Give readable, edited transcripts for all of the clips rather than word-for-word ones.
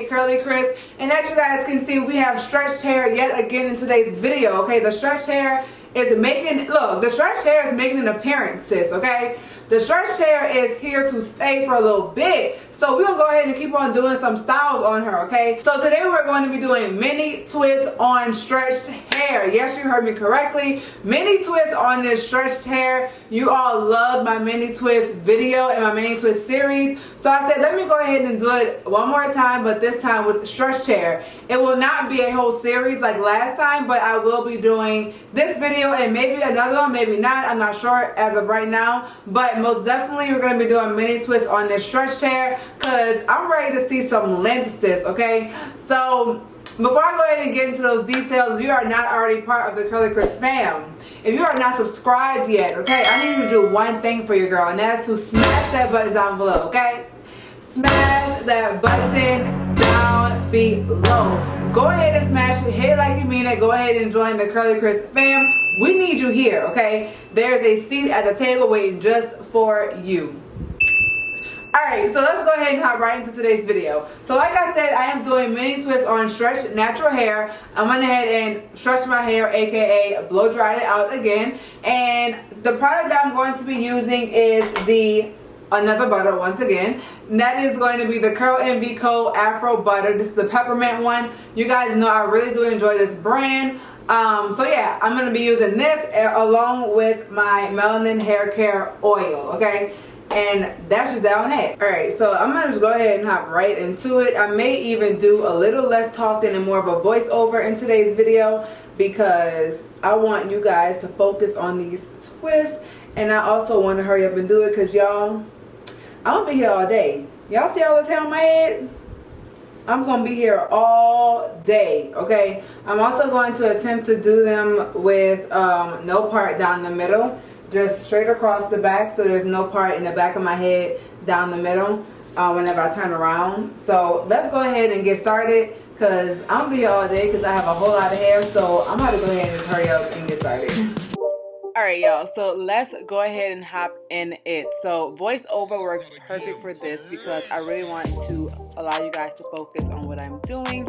aka Curly Chris, and as you guys can see, we have stretched hair yet again in today's video. Okay, the stretched hair is making, look, the stretched hair is making an appearance, sis. Okay, the stretched hair is here to stay for a little bit, so we're gonna go ahead and keep on doing some styles on her. Okay, so today we're going to be doing mini twists on stretched hair. Yes, you heard me correctly, mini twists on this stretched hair. You all loved my mini twist video and my mini twist series, so I said let me go ahead and do it one more time, but this time with stretched hair. It will not be a whole series like last time, but I will be doing this video and maybe another one, maybe not, I'm not sure as of right now, but most definitely we're going to be doing mini twists on this stretched hair because I'm ready to see some length, sis. Okay, so before I go ahead and get into those details, if you are not already part of the Curly Chris fam, if you are not subscribed yet, okay, I need you to do one thing for your girl, and that's to smash that button down below. Okay, smash that button down below. Go ahead and smash it, hit it like you mean it. Go ahead and join the Curly Chris fam. We need you here, okay? There's a seat at the table waiting just for you. Alright, so let's go ahead and hop right into today's video. So like I said, I am doing mini twists on stretched natural hair. I went ahead and stretched my hair, aka blow dried it out again. And the product that I'm going to be using is the Another Butter once again. That is going to be the Curl Envy Co. Afro Butter. This is the peppermint one. You guys know I really do enjoy this brand. So yeah, I'm going to be using this along with my Melanin Hair Care Oil, okay? And that's just that on it. Alright, so I'm going to just go ahead and hop right into it. I may even do a little less talking and more of a voiceover in today's video because I want you guys to focus on these twists. And I also want to hurry up and do it because y'all, I'm going to be here all day. Y'all see all this hair on my head? I'm going to be here all day, okay? I'm also going to attempt to do them with no part down the middle. Just straight across the back, so there's no part in the back of my head down the middle whenever I turn around. So let's go ahead and get started because I'm going to be here all day because I have a whole lot of hair. So I'm going to go ahead and just hurry up and get started. Alright y'all, so let's go ahead and hop in it. So voiceover works perfect for this because I really want to allow you guys to focus on what I'm doing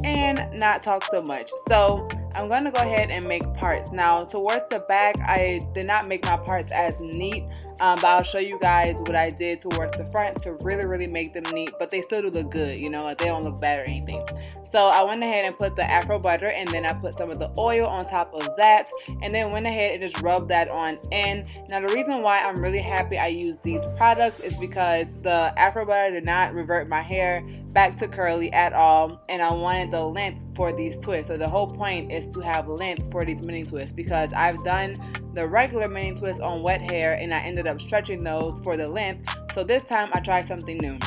and not talk so much. So I'm going to go ahead and make parts. Now towards the back, I did not make my parts as neat, but I'll show you guys what I did towards the front to really make them neat, but they still do look good, you know, like they don't look bad or anything. So I went ahead and put the Afro Butter, and then I put some of the oil on top of that, and then went ahead and just rubbed that on in. Now the reason why I'm really happy I used these products is because the Afro Butter did not revert my hair back to curly at all, and I wanted the length for these twists. So the whole point is to have length for these mini twists because I've done the regular mini twists on wet hair and I ended up stretching those for the length. So this time I tried something new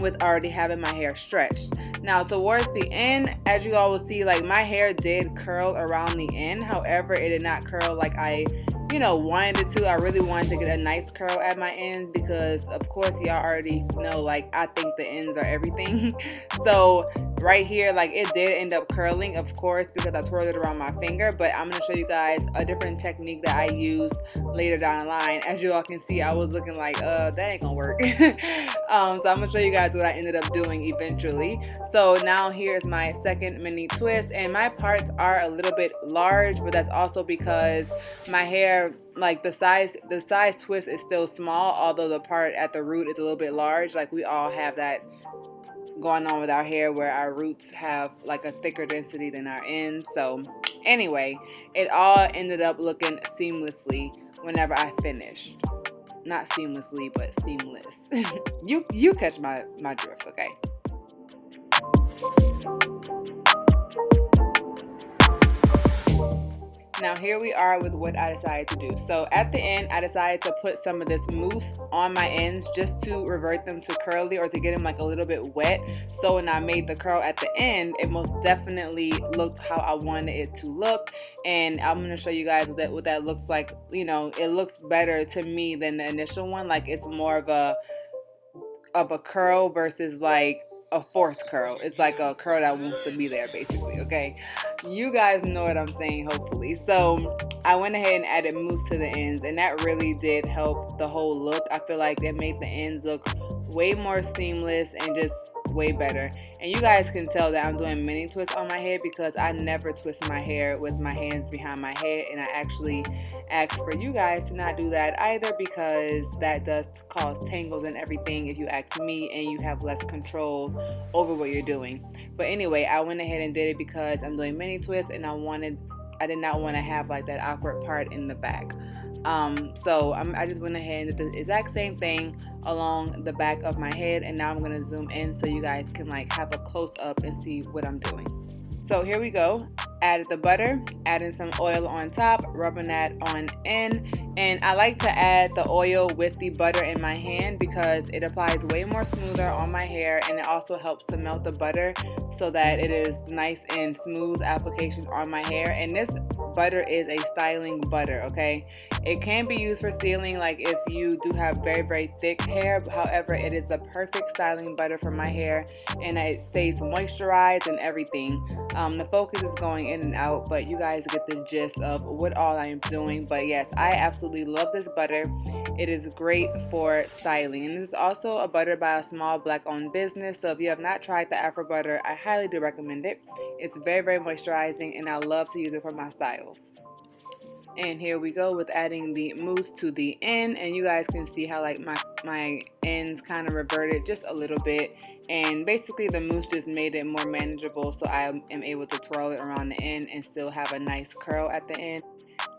with already having my hair stretched. Now towards the end, as you all will see, like my hair did curl around the end. However, it did not curl like I wanted it to. I really wanted to get a nice curl at my ends because of course y'all already know, like I think the ends are everything. So right here, like it did end up curling, of course, because I twirled it around my finger, but I'm going to show you guys a different technique that I used later down the line. As you all can see, I was looking like that ain't gonna work. So I'm going to show you guys what I ended up doing eventually. So now here's my second mini twist, and my parts are a little bit large, but that's also because my hair, like the size twist is still small, although the part at the root is a little bit large. Like we all have that going on with our hair where our roots have like a thicker density than our ends. So anyway, it all ended up looking seamlessly whenever I finished. Not seamlessly, but seamless. you catch my drift, okay? Now here we are with what I decided to do. So at the end, I decided to put some of this mousse on my ends just to revert them to curly or to get them like a little bit wet. So when I made the curl at the end, it most definitely looked how I wanted it to look. And I'm going to show you guys what that looks like. You know, it looks better to me than the initial one. Like it's more of a curl versus like a forced curl. It's like a curl that wants to be there basically, okay? You guys know what I'm saying, hopefully. So I went ahead and added mousse to the ends, and that really did help the whole look. I feel like it made the ends look way more seamless and just way better. And you guys can tell that I'm doing mini twists on my head because I never twist my hair with my hands behind my head, and I actually ask for you guys to not do that either because that does cause tangles and everything if you ask me, and you have less control over what you're doing. But anyway, I went ahead and did it because I'm doing mini twists, and I did not want to have like that awkward part in the back. So I just went ahead and did the exact same thing along the back of my head, and now I'm going to zoom in so you guys can like have a close up and see what I'm doing. So here we go. Added the butter, adding some oil on top, rubbing that on in, and I like to add the oil with the butter in my hand because it applies way more smoother on my hair, and it also helps to melt the butter so that it is nice and smooth application on my hair. And this butter is a styling butter, okay? It can be used for sealing, like if you do have very, very thick hair. However, it is the perfect styling butter for my hair, and it stays moisturized and everything. The focus is going in and out, but you guys get the gist of what all I am doing. But yes, I absolutely love this butter. It is great for styling, and this is also a butter by a small black owned business. So if you have not tried the Afro butter, I highly do recommend it. It's very, very moisturizing, and I love to use it for my styles. And here we go with adding the mousse to the end, and you guys can see how like my ends kind of reverted just a little bit, and basically the mousse just made it more manageable, so I am able to twirl it around the end and still have a nice curl at the end.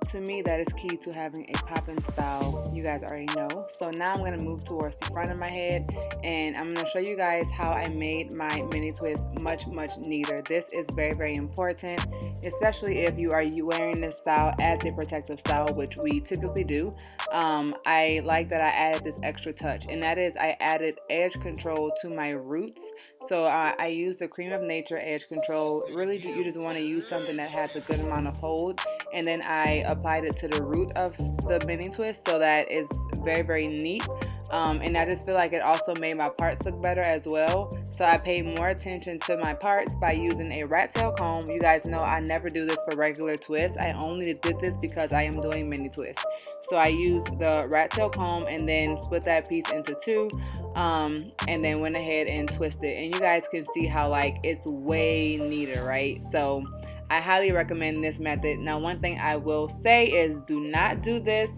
To me, that is key to having a pop-in style, you guys already know. So now I'm going to move towards the front of my head, and I'm going to show you guys how I made my mini twist much, much neater. This is very, very important, especially if you are wearing this style as a protective style, which we typically do. I like that I added this extra touch, and that is I added edge control to my roots. So I used the Cream of Nature edge control. Really, you just want to use something that has a good amount of hold, and then I applied it to the root of the mini twist so that it's very, very neat. And I just feel like it also made my parts look better as well. So I paid more attention to my parts by using a rat tail comb. You guys know I never do this for regular twists. I only did this because I am doing mini twists. So I used the rat tail comb and then split that piece into two, and then went ahead and twisted. And you guys can see how like it's way neater, right? So I highly recommend this method. Now, one thing I will say is do not do this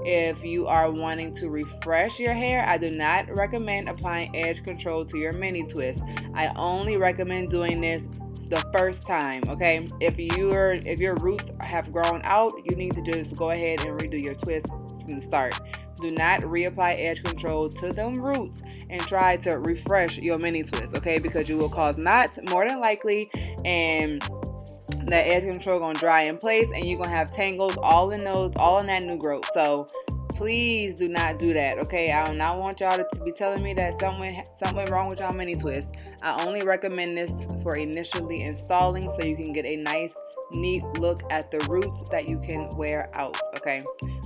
if you are wanting to refresh your hair. I do not recommend applying edge control to your mini twist. I only recommend doing this the first time, okay? If your roots have grown out, you need to just go ahead and redo your twist from the start. Do not reapply edge control to them roots and try to refresh your mini twist, okay? Because you will cause knots more than likely, and that edge control gonna dry in place, and you're gonna have tangles all in that new growth. So please do not do that, okay? I do not want y'all to be telling me that something wrong with y'all mini twist. I only recommend this for initially installing so you can get a nice, neat look at the roots that you can wear out, okay?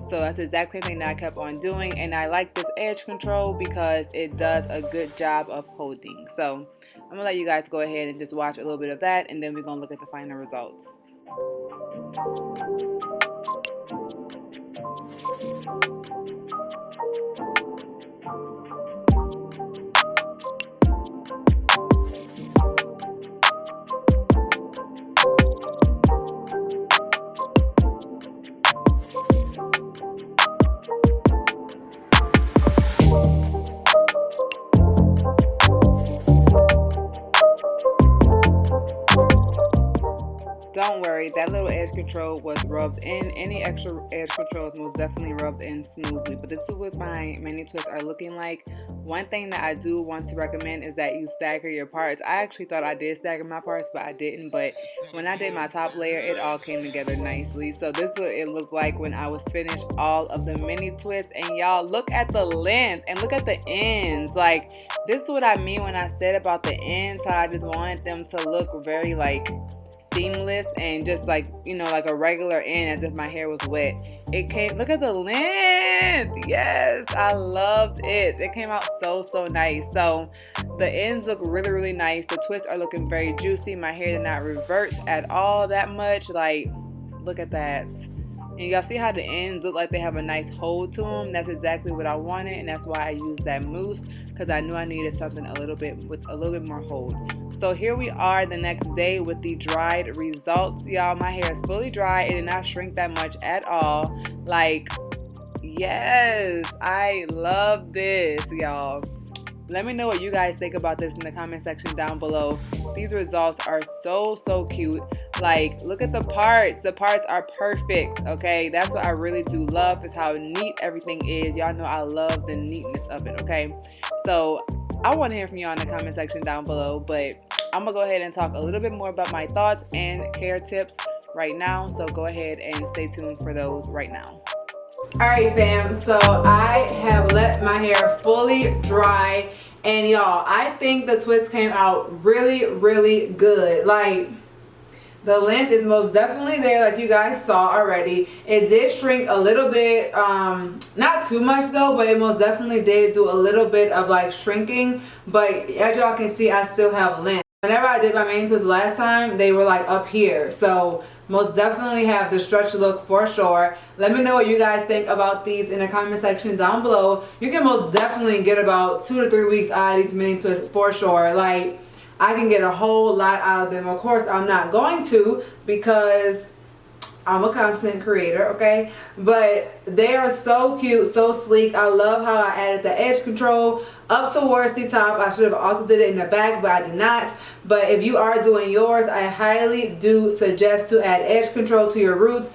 So that's the exact same thing that I kept on doing, and I like this edge control because it does a good job of holding. So I'm gonna let you guys go ahead and just watch a little bit of that, and then we're gonna look at the final results. Don't worry, that little edge control was rubbed in. Any extra edge control is most definitely rubbed in smoothly. But this is what my mini twists are looking like. One thing that I do want to recommend is that you stagger your parts. I actually thought I did stagger my parts, but I didn't. But when I did my top layer, it all came together nicely. So this is what it looked like when I was finished all of the mini twists. And y'all, look at the length and look at the ends. Like, this is what I mean when I said about the ends, how I just wanted them to look very like seamless and just like, you know, like a regular end, as if my hair was wet. It came, look at the length. Yes, I loved it. It came out so nice. So the ends look really nice. The twists are looking very juicy. My hair did not revert at all that much. Like, look at that. And y'all see how the ends look like they have a nice hold to them? That's exactly what I wanted, and that's why I used that mousse, because I knew I needed something a little bit more hold. So here we are the next day with the dried results. Y'all, my hair is fully dry. It did not shrink that much at all. Like, yes, I love this, y'all. Let me know what you guys think about this in the comment section down below. These results are so cute. Like, look at the parts. The parts are perfect, okay? That's what I really do love, is how neat everything is. Y'all know I love the neatness of it, okay? So I want to hear from y'all in the comment section down below, but I'm gonna go ahead and talk a little bit more about my thoughts and care tips right now. So go ahead and stay tuned for those right now. Alright fam, so I have let my hair fully dry, and y'all, I think the twist came out really good. Like, the length is most definitely there, like you guys saw already. It did shrink a little bit, not too much though, but it most definitely did do a little bit of like shrinking. But as y'all can see, I still have length. Whenever I did my main twist last time, they were like up here. So most definitely have the stretch look for sure. Let me know what you guys think about these in the comment section down below. You can most definitely get about 2 to 3 weeks out of these mini twists for sure. Like, I can get a whole lot out of them. Of course, I'm not going to, because I'm a content creator, okay? But they are so cute, so sleek. I love how I added the edge control up towards the top. I should have also did it in the back, but I did not. But if you are doing yours, I highly do suggest to add edge control to your roots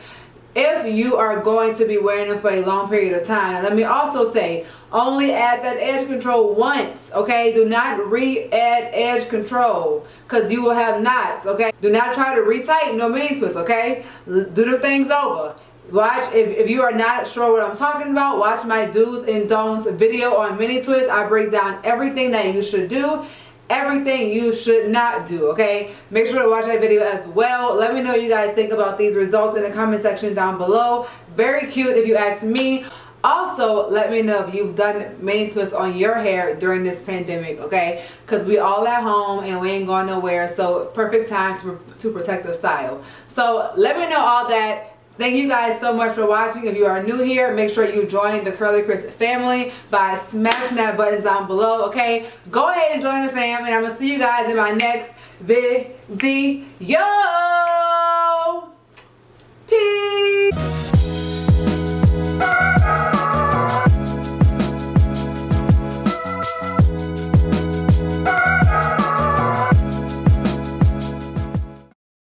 if you are going to be wearing them for a long period of time. Let me also say, only add that edge control once, okay? Do not re-add edge control, because you will have knots, okay? Do not try to retighten no mini twist, okay? Do the things over. Watch, if you are not sure what I'm talking about, watch my do's and don'ts video on mini twist. I break down everything that you should do, everything you should not do, okay? Make sure to watch that video as well. Let me know what you guys think about these results in the comment section down below. Very cute if you ask me. Also, let me know if you've done mini twists on your hair during this pandemic, okay? Because we all at home and we ain't going nowhere, so perfect time to protect the style. So let me know all that. Thank you guys so much for watching. If you are new here, make sure you join the Curly Chris family by smashing that button down below, okay? Go ahead and join the fam, and I'm going to see you guys in my next video.